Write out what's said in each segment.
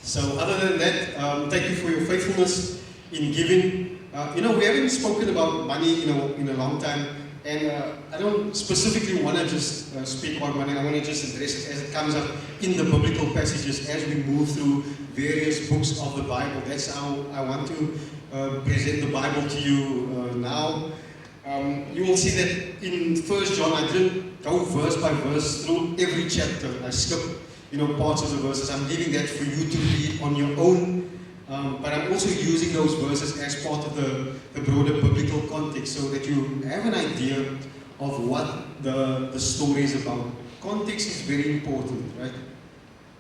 So other than that, thank you for your faithfulness in giving. We haven't spoken about money in a long time, and I don't specifically want to just speak about money. I want to just address it as it comes up in the biblical passages as we move through various books of the Bible. That's how I want to present the Bible to you now. You will see that in 1 John, I didn't go verse by verse through every chapter. I skipped parts of the verses. I'm leaving that for you to read on your own. But I'm also using those verses as part of the broader biblical context so that you have an idea of what the story is about. Context is very important, right?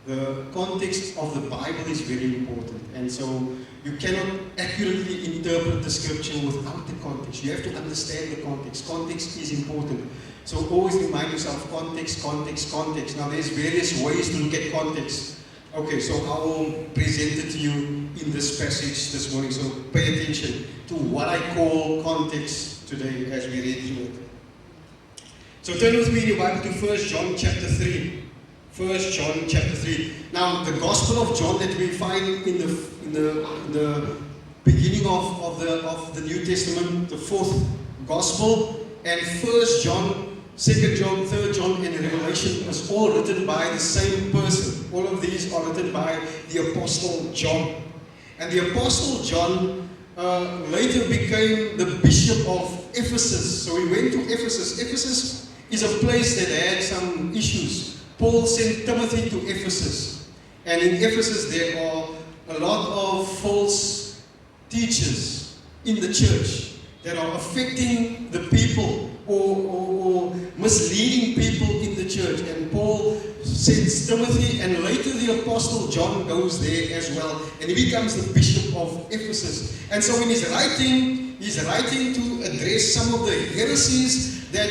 The context of the Bible is very important. And so you cannot accurately interpret the scripture without the context. You have to understand the context. Context is important. So always remind yourself, context, context, context. Now there's various ways to look at context. Okay, so I will present it to you in this passage this morning. So pay attention to what I call context today as we read through it. So turn with me in your Bible to 1 John chapter 3. 1 John chapter 3. Now the Gospel of John that we find in the beginning of the New Testament, the fourth Gospel, and 1 John, 2 John, 3 John, and Revelation is all written by the same person. All of these are written by the Apostle John. And the Apostle John later became the Bishop of Ephesus. So he went to Ephesus. Ephesus is a place that had some issues. Paul sent Timothy to Ephesus. And in Ephesus there are a lot of false teachers in the church that are affecting the people or misleading people in the church. And Paul sends Timothy, and later the Apostle John goes there as well, and he becomes the Bishop of Ephesus. And so in his writing, he's writing to address some of the heresies that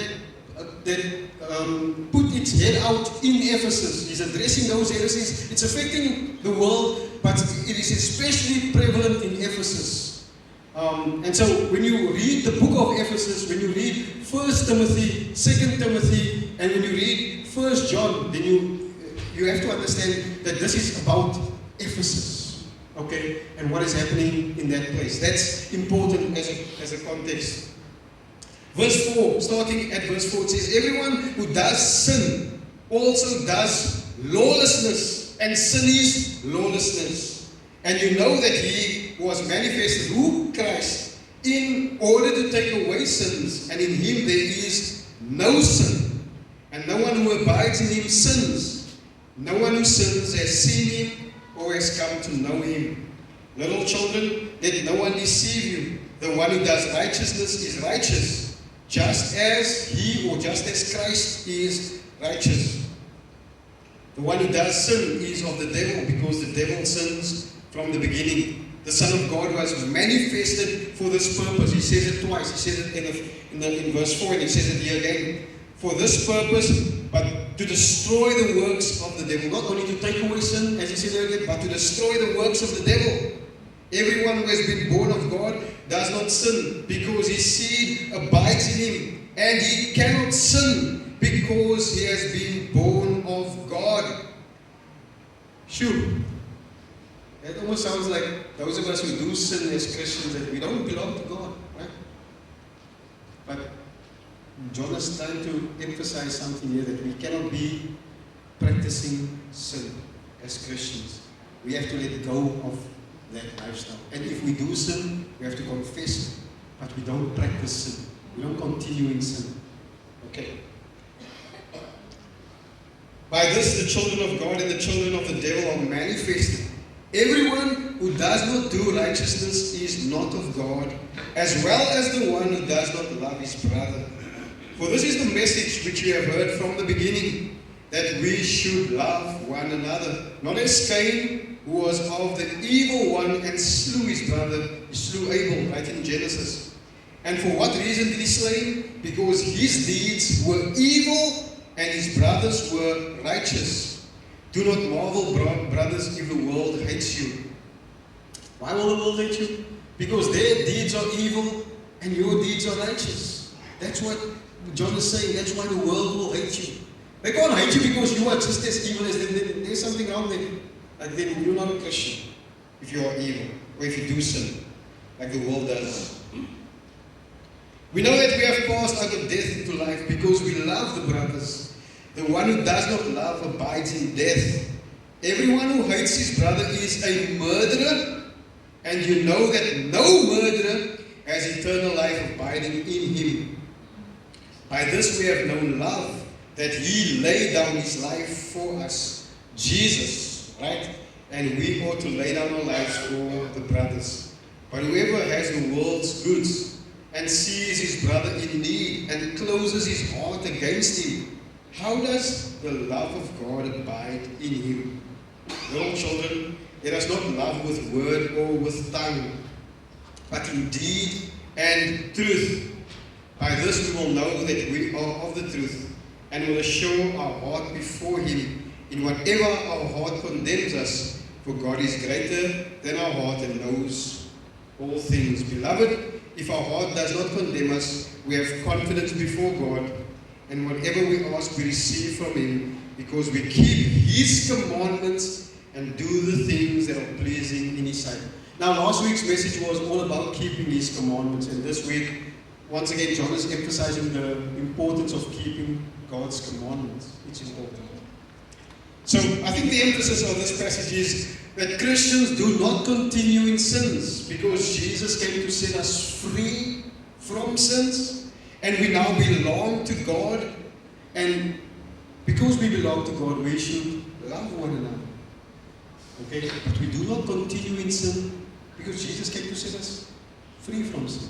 put its head out in Ephesus. He's addressing those heresies. It's affecting the world, but it is especially prevalent in Ephesus. And so when you read the book of Ephesus, when you read 1 Timothy, 2 Timothy, and when you read 1 John, then you have to understand that this is about Ephesus, okay, and what is happening in that place. That's important as a context. Verse 4, starting at verse 4, it says, everyone who does sin also does lawlessness, and sin is lawlessness. And you know that he was manifested, who? Christ, in order to take away sins, and in him there is no sin. And no one who abides in him sins. No one who sins has seen him or has come to know him. Little children, let no one deceive you. The one who does righteousness is righteous, just as he or just as Christ is righteous. The one who does sin is of the devil, because the devil sins from the beginning. The Son of God was manifested for this purpose. He says it twice. He says it in verse 4, and he says it here again. For this purpose, but to destroy the works of the devil. Not only to take away sin, as he said earlier, but to destroy the works of the devil. Everyone who has been born of God does not sin, because his seed abides in him. And he cannot sin, because he has been born of God. Shoo. It almost sounds like those of us who do sin as Christians, that we don't belong to God, right? But John is trying to emphasize something here, that we cannot be practicing sin as Christians. We have to let go of that lifestyle. And if we do sin, we have to confess it. But we don't practice sin. We don't continue in sin. Okay. By this, the children of God and the children of the devil are manifested. Everyone who does not do righteousness is not of God, as well as the one who does not love his brother. For this is the message which we have heard from the beginning, that we should love one another. Not as Cain, who was of the evil one and slew his brother, he slew Abel, right in Genesis. And for what reason did he slay him? Because his deeds were evil and his brothers were righteous. Do not marvel, brothers, if the world hates you. Why will the world hate you? Because their deeds are evil and your deeds are righteous. That's what John is saying. That's why the world will hate you. They can't hate you because you are just as evil as them. There's something wrong there. then you're not a Christian if you are evil or if you do sin like the world does. We know that we have passed out of death into life because we love the brothers. The one who does not love abides in death. Everyone who hates his brother is a murderer, and you know that no murderer has eternal life abiding in him. By this we have known love, that he laid down his life for us. Jesus, right? And we ought to lay down our lives for the brothers. But whoever has the world's goods and sees his brother in need and closes his heart against him, how does the love of God abide in him? Little children, let us not love with word or with tongue, but in deed and truth. By this we will know that we are of the truth, and will assure our heart before him in whatever our heart condemns us, for God is greater than our heart and knows all things. Beloved, if our heart does not condemn us, we have confidence before God, and whatever we ask we receive from him, because we keep his commandments and do the things that are pleasing in his sight. Now, last week's message was all about keeping his commandments, and this week, once again, John is emphasizing the importance of keeping God's commandments, which is important. So, I think the emphasis of this passage is that Christians do not continue in sins, because Jesus came to set us free from sins, and we now belong to God, and because we belong to God, we should love one another. Okay? But we do not continue in sin, because Jesus came to set us free from sin.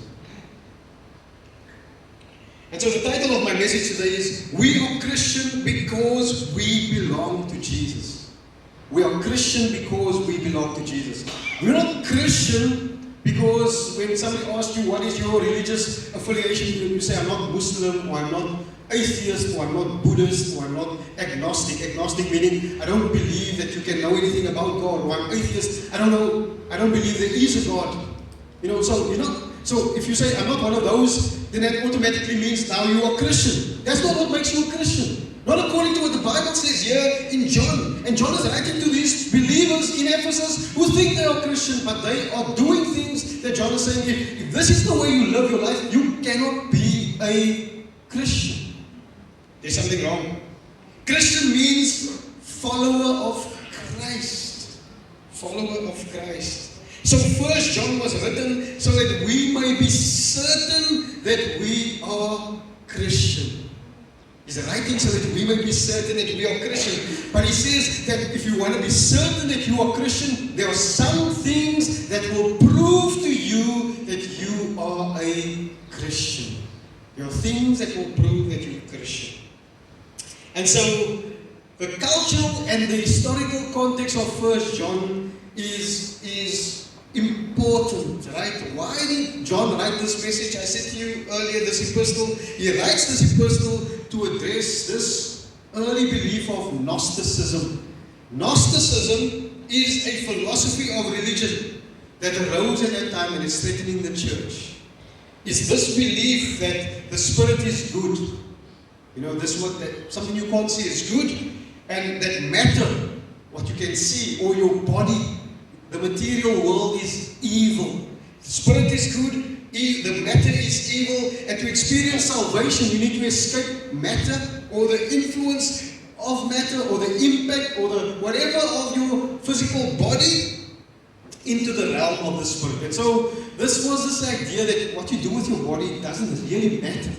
And so the title of my message today is, we are Christian because we belong to Jesus. We are Christian because we belong to Jesus. We're not Christian because when somebody asks you what is your religious affiliation, you say I'm not Muslim, or I'm not atheist, or I'm not Buddhist, or I'm not agnostic. Agnostic meaning I don't believe that you can know anything about God, or I'm atheist, I don't believe there is a God. So if you say I'm not one of those, then that automatically means now you are Christian. That's not what makes you a Christian. Not according to what the Bible says here in John. And John is writing to these believers in Ephesus who think they are Christian, but they are doing things that John is saying, if this is the way you live your life, you cannot be a Christian. There's something wrong. Christian means follower of Christ. Follower of Christ. So First John was written so that we may be certain that we are Christian. He's writing so that we may be certain that we are Christian. But he says that if you want to be certain that you are Christian, there are some things that will prove to you that you are a Christian. There are things that will prove that you're a Christian. And so the cultural and the historical context of First John is important, right? Why did John write this message? I said to you earlier, this epistle, he writes this epistle to address this early belief of Gnosticism. Gnosticism is a philosophy of religion that arose at that time and is threatening the church. It's this belief that the spirit is good. You know, that something you can't see is good, and that matter, what you can see, or your body, the material world is evil. The spirit is good, the matter is evil, and to experience salvation you need to escape matter, or the influence of matter, or the impact, or the whatever of your physical body into the realm of the spirit. And so this was this idea that what you do with your body doesn't really matter,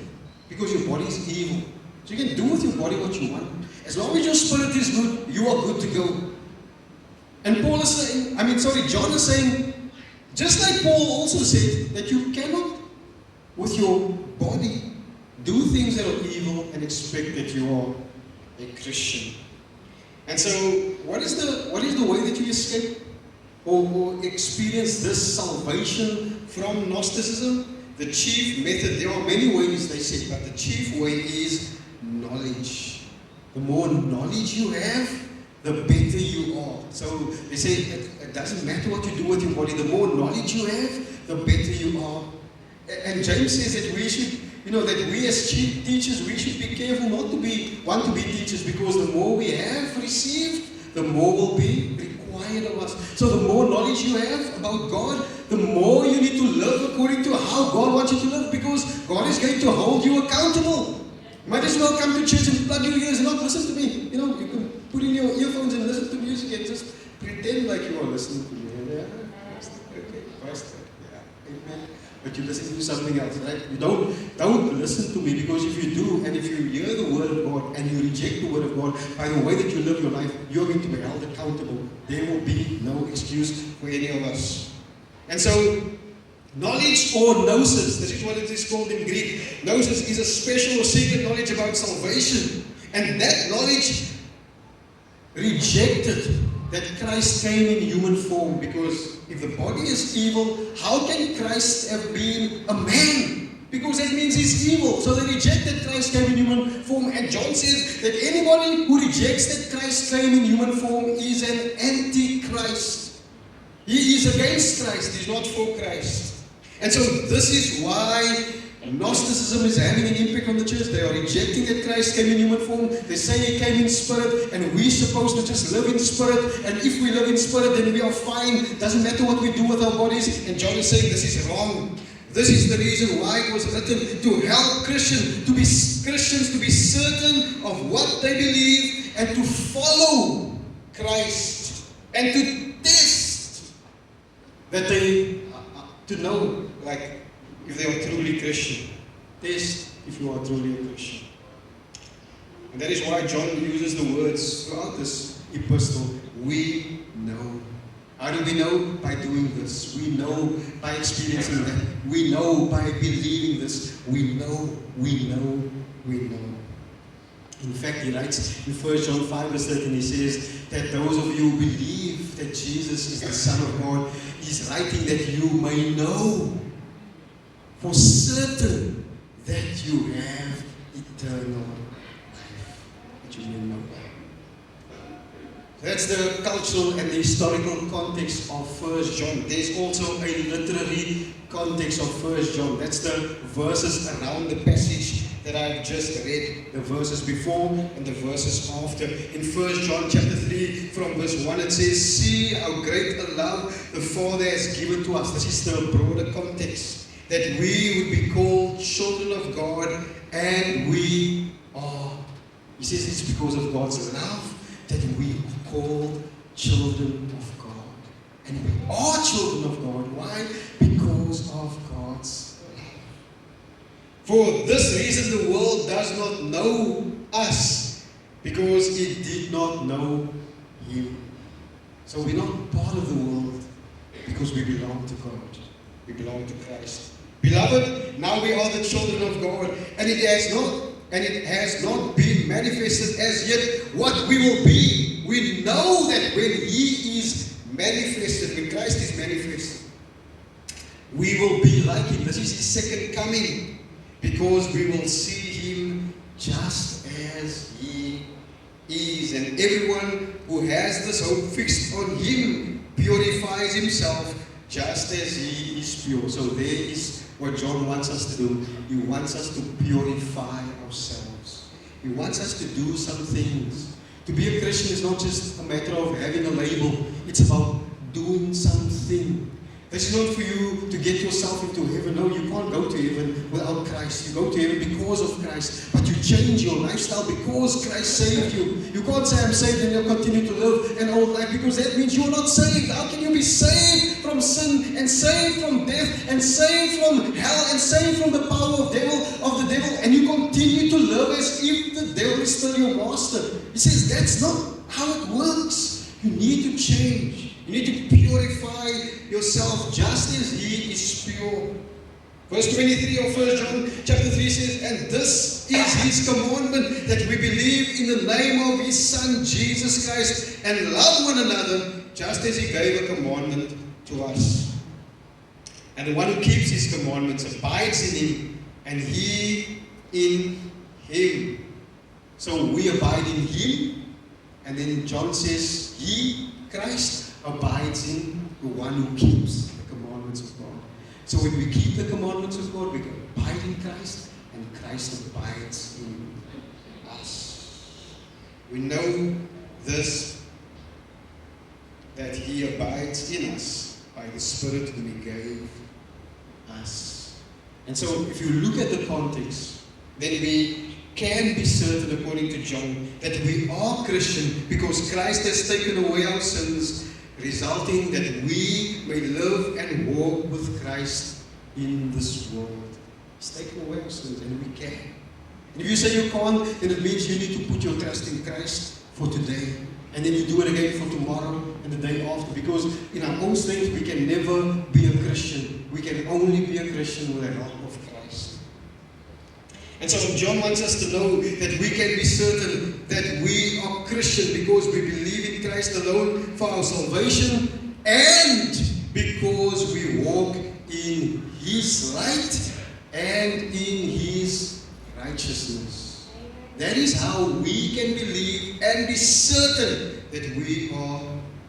because your body is evil. So you can do with your body what you want. As long as your spirit is good, you are good to go. And John is saying, just like Paul also said, that you cannot, with your body, do things that are evil and expect that you are a Christian. And so, what is the way that you escape or experience this salvation from Gnosticism? The chief method, there are many ways they say, but the chief way is knowledge. The more knowledge you have, the better you are. So they say it doesn't matter what you do with your body, the more knowledge you have, the better you are. And James says that we should, that we as teachers, we should be careful not to want to be teachers, because the more we have received, the more will be required required of us. So the more knowledge you have about God, the more you need to live according to how God wants you to live, because God is going to hold you accountable. Might as well come to church and plug your ears and not listen to me. You know, you can put in your earphones and listen to music and just pretend like you are listening to me. Yeah, okay, pastor. Yeah, amen. But you listen to something else, right? You don't listen to me, because if you do, and if you hear the word of God and you reject the word of God by the way that you live your life, you're going to be held accountable. There will be no excuse for any of us. And so, knowledge or gnosis, this is what it is called in Greek. Gnosis is a special or secret knowledge about salvation. And that knowledge rejected that Christ came in human form, because if the body is evil, how can Christ have been a man? Because that means he's evil. So they rejected Christ came in human form. And John says that anybody who rejects that Christ came in human form is an antichrist. He is against Christ. He's not for Christ. And so this is why Gnosticism is having an impact on the church. They are rejecting that Christ came in human form. They say he came in spirit, and we're supposed to just live in spirit. And if we live in spirit, then we are fine. Doesn't matter what we do with our bodies. And John is saying this is wrong. This is the reason why it was written, to help Christians to be certain of what they believe and to follow Christ and to test that they to know, like, if they are truly Christian. Test if you are truly a Christian. And that is why John uses the words throughout this epistle, we know. How do we know? By doing this. We know by experiencing that. We know by believing this. We know, we know, we know. In fact, he writes in 1 John 5 verse 13, he says that those of you who believe that Jesus is the Son of God, he's writing that you may know for certain that you have eternal life. That you may know. That's the cultural and the historical context of 1 John. There's also a literary context of 1 John. That's the verses around the passage that I've just read. The verses before and the verses after. In 1 John chapter 3 from verse 1 it says, see how great a love the Father has given to us. This is the broader context. That we would be called children of God, and we are. He says it's because of God's love that we are called children of God. And we are children of God. Why? Because of God's love. For this reason the world does not know us, because it did not know Him. So we're not part of the world because we belong to God. We belong to Christ. Beloved, now we are the children of God, and it has not been manifested as yet what we will be. We know that when He is manifested, when Christ is manifested, we will be like Him. This is His second coming, because we will see Him just as He is. And everyone who has this hope fixed on Him purifies himself just as He is pure. So there is what John wants us to do. He wants us to purify ourselves. He wants us to do some things. To be a Christian is not just a matter of having a label. It's about doing something. This is not for you to get yourself into heaven. No, you can't go to heaven without Christ. You go to heaven because of Christ. But you change your lifestyle because Christ saved you. You can't say, I'm saved, and you'll continue to live an old life, because that means you're not saved. How can you be saved from sin, and saved from death, and saved from hell, and saved from the power of the devil, and you continue to live as if the devil is still your master? He says that's not how it works. You need to change. You need to purify yourself just as He is pure. Verse 23 of 1 John chapter 3 says, and this is His commandment, that we believe in the name of His Son Jesus Christ, and love one another just as He gave a commandment to us. And the one who keeps His commandments abides in Him, and He in Him. So we abide in Him, and then John says He, Christ, abides in the one who keeps the commandments of God. So when we keep the commandments of God, we can abide in Christ, and Christ abides in us. We know this that He abides in us by the Spirit whom He gave us. And so if you look at the context, then we can be certain, according to John, that we are Christian because Christ has taken away our sins, resulting that we may live and walk with Christ in this world. He's taken away our sins, and we can. And if you say you can't, then it means you need to put your trust in Christ for today. And then you do it again for tomorrow and the day after. Because in our own strength, we can never be a Christian. We can only be a Christian with the help of Christ. And so John wants us to know that we can be certain that we are Christian because we believe in Christ alone for our salvation and because we walk in His light and in His righteousness. That is how we can believe and be certain that we are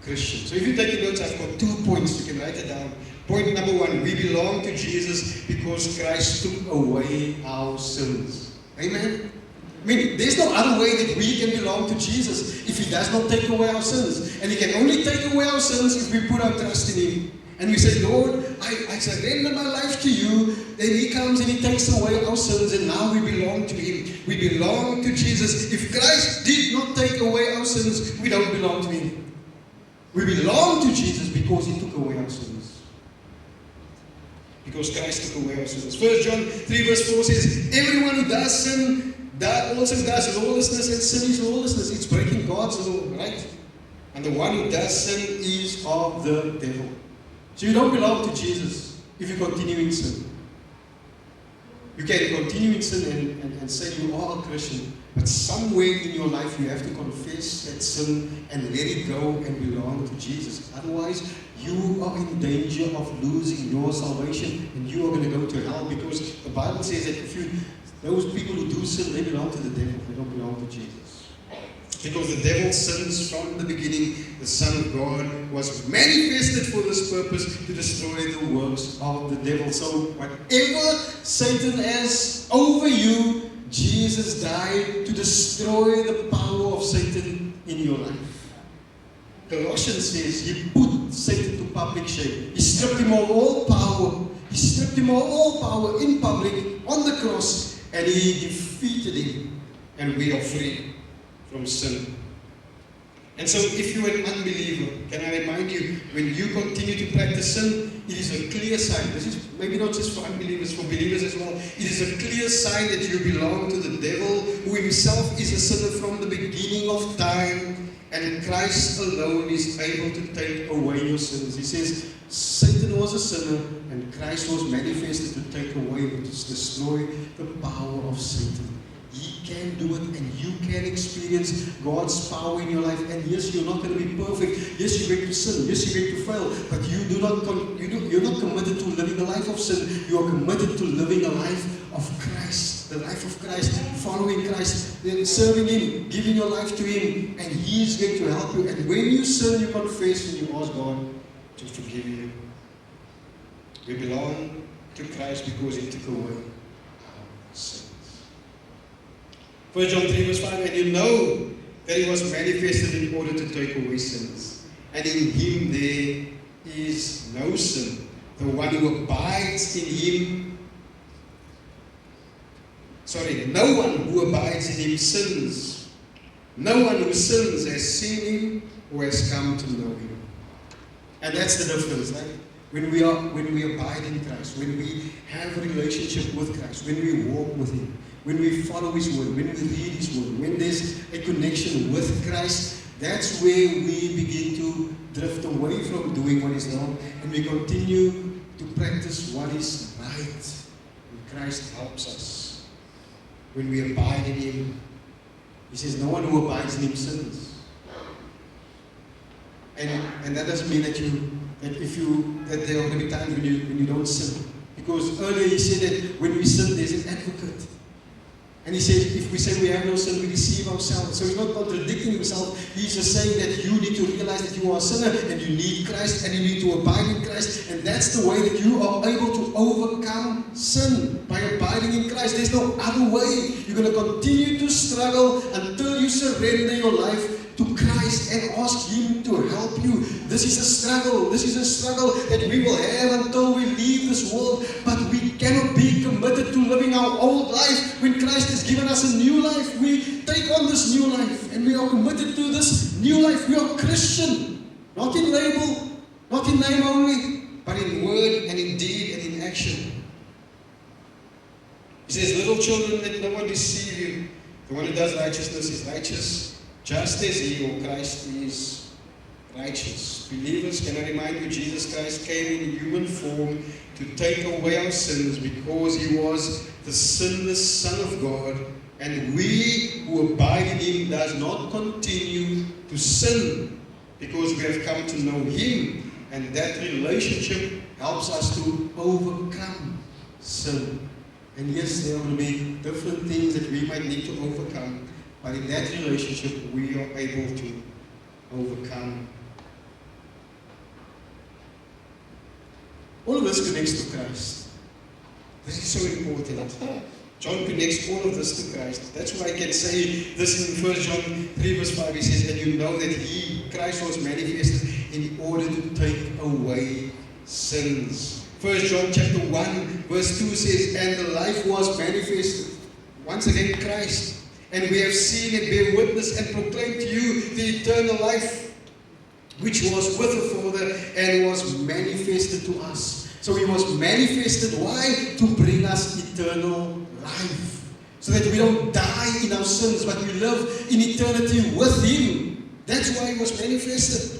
Christians. So if you take notes, I've got 2 points. You can write it down. Point number 1, we belong to Jesus because Christ took away our sins. Amen? I mean, there's no other way that we can belong to Jesus if He does not take away our sins. And He can only take away our sins if we put our trust in Him. And we say, Lord, I surrender my life to You. Then He comes and He takes away our sins, and now we belong to Him. We belong to Jesus. If Christ did not take away our sins, we don't belong to Him. We belong to Jesus because He took away our sins. Because Christ took away our sins. 1 John 3 verse 4 says, everyone who does sin, that also does lawlessness, and sin is lawlessness. It's breaking God's law, right? And the one who does sin is of the devil. So you don't belong to Jesus if you continue in sin. You can continue in sin and say you are a Christian, but somewhere in your life you have to confess that sin and let it go and belong to Jesus. Otherwise, you are in danger of losing your salvation and you are going to go to hell, because the Bible says that those people who do sin, they belong to the devil, they don't belong to Jesus. Because the devil sins from the beginning. The Son of God was manifested for this purpose, to destroy the works of the devil. So whatever Satan has over you, Jesus died to destroy the power of Satan in your life. Colossians says He put Satan to public shame. He stripped him of all power. He stripped him of all power in public on the cross, and He defeated him, and we are free from sin. And so if you're an unbeliever, can I remind you, when you continue to practice sin, it is a clear sign. This is maybe not just for unbelievers, for believers as well. It is a clear sign that you belong to the devil, who himself is a sinner from the beginning of time, and Christ alone is able to take away your sins. He says, Satan was a sinner, and Christ was manifested to take away, to destroy the power of Satan. He can do it, and you can experience God's power in your life. And yes, you're not going to be perfect. Yes, you're going to sin. Yes, you're going to fail. But you're not committed to living a life of sin. You are committed to living a life of Christ. The life of Christ, following Christ, then serving Him, giving your life to Him, and He's going to help you. And when you sin, you confess and you ask God to forgive you. We belong to Christ because He took away our sin. 1 John 3 verse 5, and you know that He was manifested in order to take away sins. And in Him there is no sin. The one who abides in Him, no one who abides in Him sins. No one who sins has seen Him or has come to know Him. And that's the difference, right? When we abide in Christ, when we have a relationship with Christ, when we walk with Him, when we follow His word, when we read His word, when there's a connection with Christ, that's where we begin to drift away from doing what is wrong, and we continue to practice what is right. And Christ helps us. When we abide in Him, He says, no one who abides in Him sins. And that doesn't mean that there are going to be times when you don't sin. Because earlier He said that when we sin, there's an advocate. And He said, if we say we have no sin, we deceive ourselves. So He's not contradicting Himself. He's just saying that you need to realize that you are a sinner and you need Christ and you need to abide in Christ. And that's the way that you are able to overcome sin, by abiding in Christ. There's no other way. You're going to continue to struggle until you surrender your life to Christ and ask Him to help you. This is a struggle. This is a struggle that we will have until we leave this world. But we cannot be committed to living our old life when Christ has given us a new life. We take on this new life and we are committed to this new life. We are Christian, not in label, not in name only, but in word and in deed and in action. He says, little children, let no one deceive you. The one who does righteousness is righteous, just as He or Christ is righteous. Believers, can I remind you, Jesus Christ came in human form to take away our sins because He was the sinless Son of God. And we who abide in Him does not continue to sin because we have come to know Him. And that relationship helps us to overcome sin. And yes, there will be different things that we might need to overcome, but in that relationship, we are able to overcome. All of this connects to Christ. This is so important. John connects all of this to Christ. That's why I can say this in 1 John 3 verse 5. He says, and you know that He, Christ, was manifested in order to take away sins. 1 John chapter 1 verse 2 says, and the life was manifested. Once again, Christ. And we have seen and bear witness and proclaim to you the eternal life, which was with the Father and was manifested to us. So He was manifested. Why? To bring us eternal life. So that we don't die in our sins, but we live in eternity with Him. That's why He was manifested.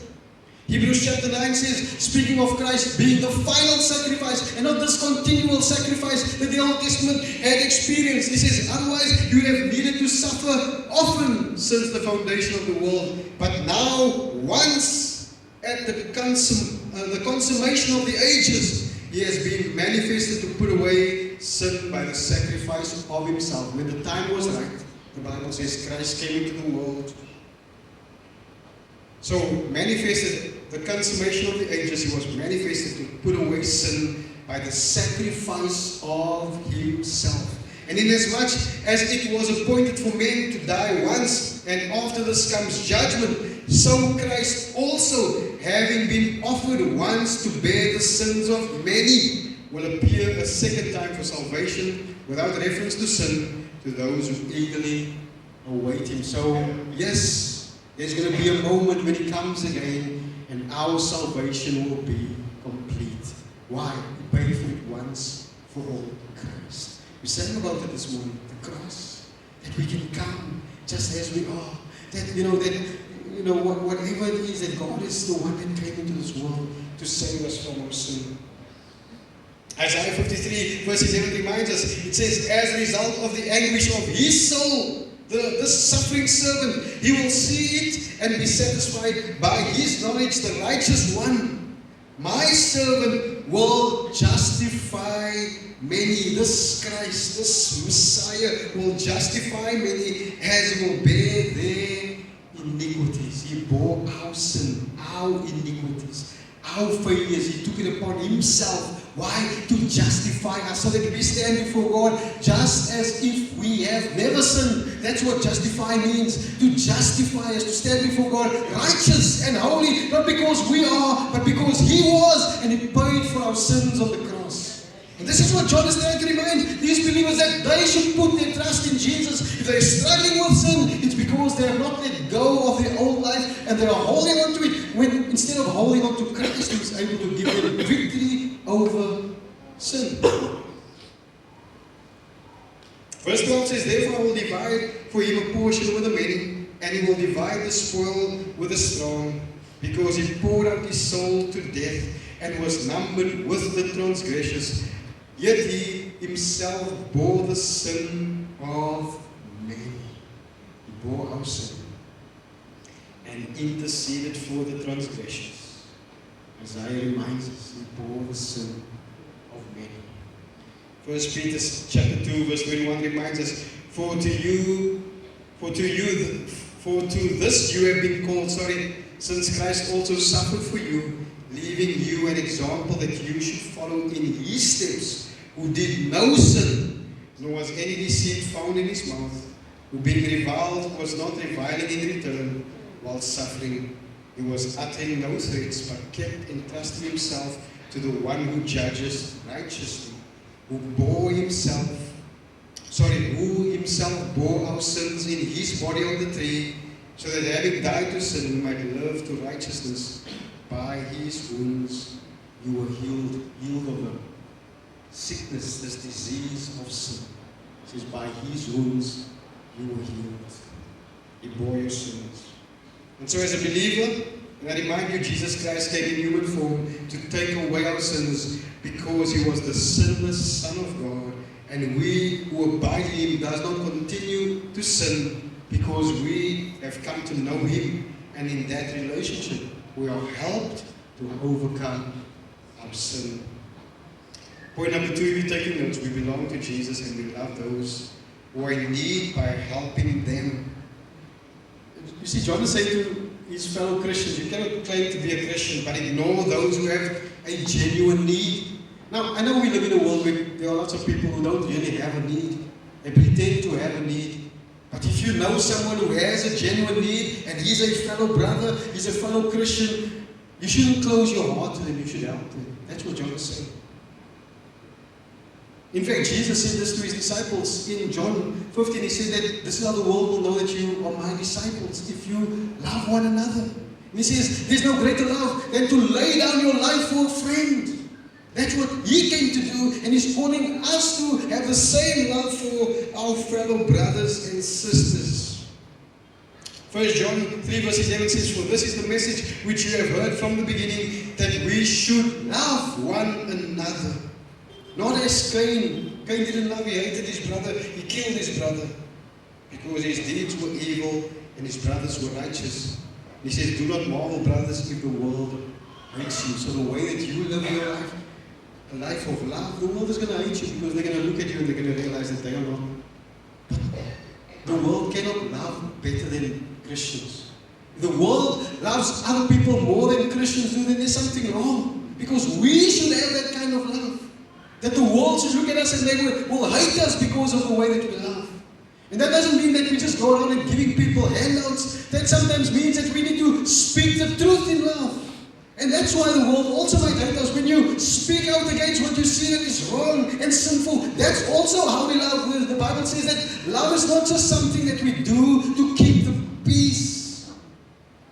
Hebrews chapter 9 says, speaking of Christ being the final sacrifice and not this continual sacrifice that the Old Testament had experienced. He says, otherwise you have needed to suffer often since the foundation of the world. But now, once at the consummation of the ages, He has been manifested to put away sin by the sacrifice of Himself. When the time was right, the Bible says Christ came into the world. So, manifested, the consummation of the ages, He was manifested to put away sin by the sacrifice of Himself. And inasmuch as it was appointed for men to die once, and after this comes judgment, so Christ also, having been offered once to bear the sins of many, will appear a second time for salvation, without reference to sin, to those who eagerly await Him. So, yes, there's going to be a moment when He comes again and our salvation will be complete. Why? He paid for it once for all. Christ. We sang about it this morning, the cross. That we can come just as we are. Whatever it is, that God is the one that came into this world to save us from our sin. Isaiah 53 verse 11 reminds us, it says, as a result of the anguish of His soul, this suffering servant, he will see it and be satisfied by His knowledge, the righteous one. My servant will justify many. This Christ, this Messiah will justify many as He will bear their iniquities. He bore our sin, our iniquities, our failures. He took it upon Himself. Why? To justify us, so that we stand before God just as if we have never sinned. That's what justify means. To justify us, to stand before God righteous and holy, not because we are, but because He was, and He paid for our sins on the cross. And this is what John is trying to remind these believers, that they should put their trust in Jesus. If they're struggling with sin, it's because they have not let go of their old life and they are holding on to it, when instead of holding on to Christ, who is able to give them victory over sin. Verse 12 says, therefore I will divide for Him a portion with the many, and He will divide the spoil with the strong, because He poured out His soul to death and was numbered with the transgressors. Yet He Himself bore the sin of many. He bore our sin and interceded for the transgressions. Isaiah reminds us, He bore the sin of many. 1 Peter chapter 2 verse 21 reminds us, for to this you have been called, since Christ also suffered for you, leaving you an example that you should follow in His steps, who did no sin, nor was any deceit found in His mouth, who being reviled was not reviling in return, while suffering. He was uttering no threats, but kept entrusting himself to the one who judges righteously, who himself bore our sins in his body on the tree, so that having died to sin, we might live to righteousness. By his wounds you were healed of the sickness, this disease of sin. It says, by his wounds you were healed. He bore your sins. And so as a believer, and I remind you, Jesus Christ came in human form to take away our sins because he was the sinless Son of God. And we who abide in him does not continue to sin because we have come to know him. And in that relationship, we are helped to overcome our sin. Point number 2, if you're taking notes, we belong to Jesus and we love those who are in need by helping them. You see, John is saying to his fellow Christians, you cannot claim to be a Christian but ignore those who have a genuine need. Now, I know we live in a world where there are lots of people who don't really have a need. They pretend to have a need. But if you know someone who has a genuine need and he's a fellow brother, he's a fellow Christian, you shouldn't close your heart to them, you should help them. That's what John is saying. In fact, Jesus said this to his disciples in John 15. He said that this is how the world will know that you are my disciples, if you love one another. And he says, there's no greater love than to lay down your life for a friend. That's what he came to do, and he's calling us to have the same love for our fellow brothers and sisters. 1 John 3 verse 11 says, for this is the message which you have heard from the beginning, that we should love one another. Not as Cain. Cain didn't love, he hated his brother, he killed his brother because his deeds were evil and his brothers were righteous. He says, do not marvel, brothers, if the world hates you. So the way that you live your life, a life of love, the world is going to hate you because they're going to look at you and they're going to realize that they are not. But the world cannot love better than Christians. If the world loves other people more than Christians do, then there's something wrong. Because we should have that kind of love. That the world should look at us and they will hate us because of the way that we love. And that doesn't mean that we just go around and giving people handouts. That sometimes means that we need to speak the truth in love. And that's why the world also might hate us. When you speak out against what you see that is wrong and sinful, that's also how we love. The Bible says that love is not just something that we do to keep the peace.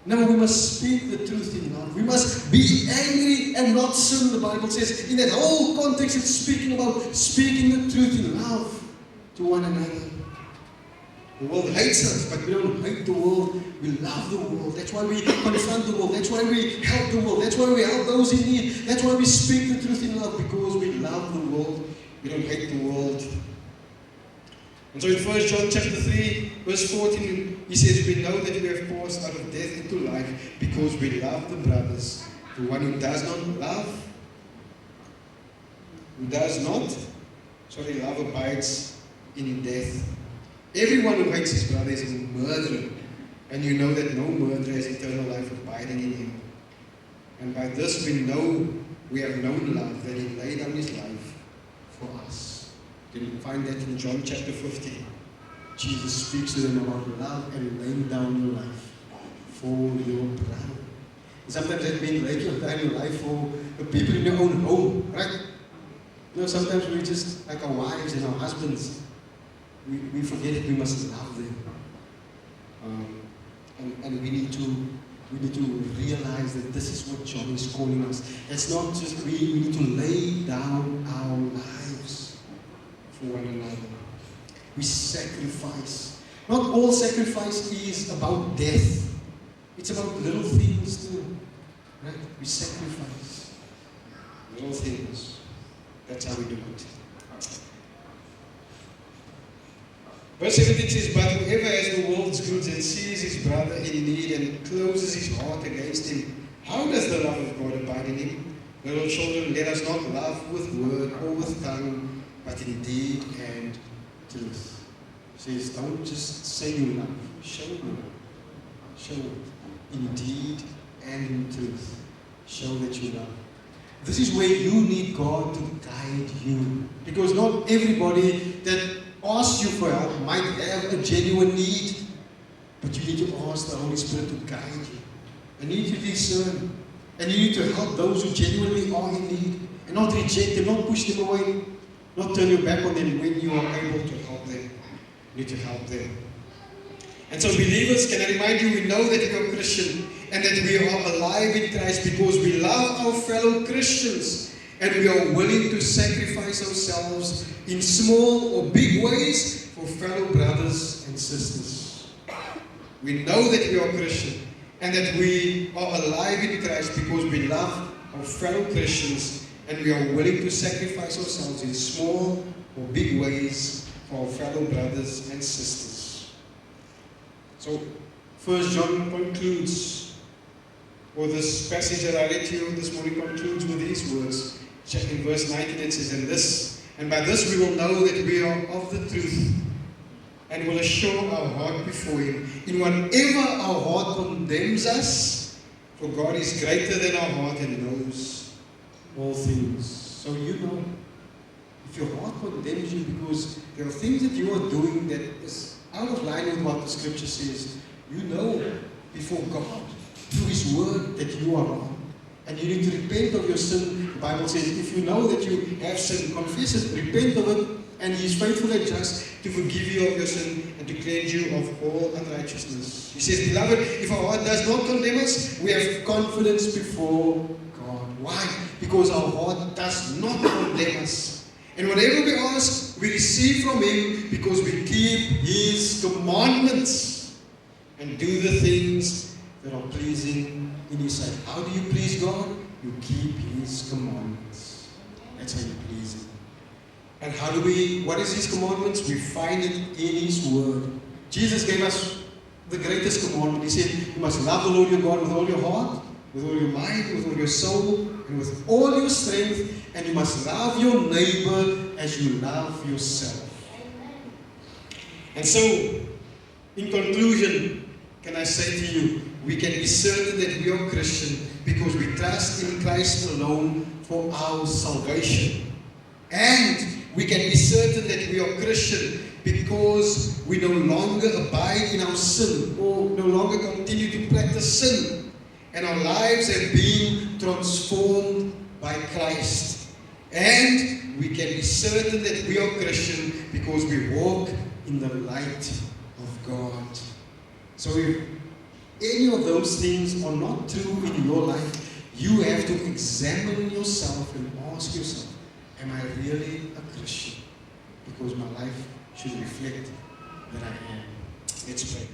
No, we must speak the truth in love. We must be angry and not sin, the Bible says. In that whole context, it's speaking about speaking the truth in love to one another. The world hates us, but we don't hate the world. We love the world. That's why we confront the world. That's why we help the world. That's why we help those in need. That's why we speak the truth in love, because we love the world. We don't hate the world. And so in 1 John chapter 3, verse 14, he says, we know that we have passed out of death into life because we love the brothers. The one who does not love, love abides in death. Everyone who hates his brother is a murderer, and you know that no murderer has eternal life abiding in him. And by this we know we have known love, that he laid down his life for us. You can find that in John chapter 15. Jesus speaks to them about love and laying down your life for your brother. And sometimes that means laying down your life for the people in your own home, right? You know, sometimes we just, like our wives and our husbands, we forget that we must love them, and we need to realize that this is what John is calling us. It's not just we need to lay down our lives for one another. We sacrifice. Not all sacrifice is about death. It's about little things too, right? We sacrifice little things. That's how we do it. Verse 17 says, but whoever has the world's goods and sees his brother in need and closes his heart against him, how does the love of God abide in him? Little children, let us not love with word or with tongue, but in deed and truth. It says, don't just say you love, show it. Show it in deed and in truth. Show that you love. This is where you need God to guide you. Because not everybody that asks you for help might have a genuine need. But you need to ask the Holy Spirit to guide you. And you need to discern. And you need to help those who genuinely are in need. And not reject them, not push them away. Not turn your back on them when you are able to help them. You need to help them. And so believers, can I remind you, we know that we are Christian and that we are alive in Christ because we love our fellow Christians and we are willing to sacrifice ourselves in small or big ways for fellow brothers and sisters. We know that we are Christian and that we are alive in Christ because we love our fellow Christians and we are willing to sacrifice ourselves in small or big ways for our fellow brothers and sisters. So, 1 John concludes, or this passage that I read to you this morning concludes with these words. In verse 19 it says, and by this we will know that we are of the truth, and will assure our heart before Him. In whatever our heart condemns us, for God is greater than our heart and knows all things. So you know, if your heart condemns you because there are things that you are doing that is out of line with what the Scripture says, you know before God, through His Word, that you are wrong. And you need to repent of your sin. The Bible says, if you know that you have sinned, confess it, repent of it, and He is faithful and just to forgive you of your sin and to cleanse you of all unrighteousness. He says, beloved, if our heart does not condemn us, we have confidence before God. Why? Because our heart does not condemn us. And whatever we ask, we receive from Him because we keep His commandments and do the things that are pleasing in His sight. How do you please God? You keep His commandments. That's how you please Him. And what is His commandments? We find it in His Word. Jesus gave us the greatest commandment. He said, you must love the Lord your God with all your heart, with all your mind, with all your soul, and with all your strength, and you must love your neighbor as you love yourself. And so, in conclusion, can I say to you, we can be certain that we are Christian because we trust in Christ alone for our salvation. And we can be certain that we are Christian because we no longer abide in our sin or no longer continue to practice sin. And our lives have been transformed by Christ. And we can be certain that we are Christian because we walk in the light of God. So if any of those things are not true in your life, you have to examine yourself and ask yourself, am I really a Christian? Because my life should reflect that I am. Let's pray.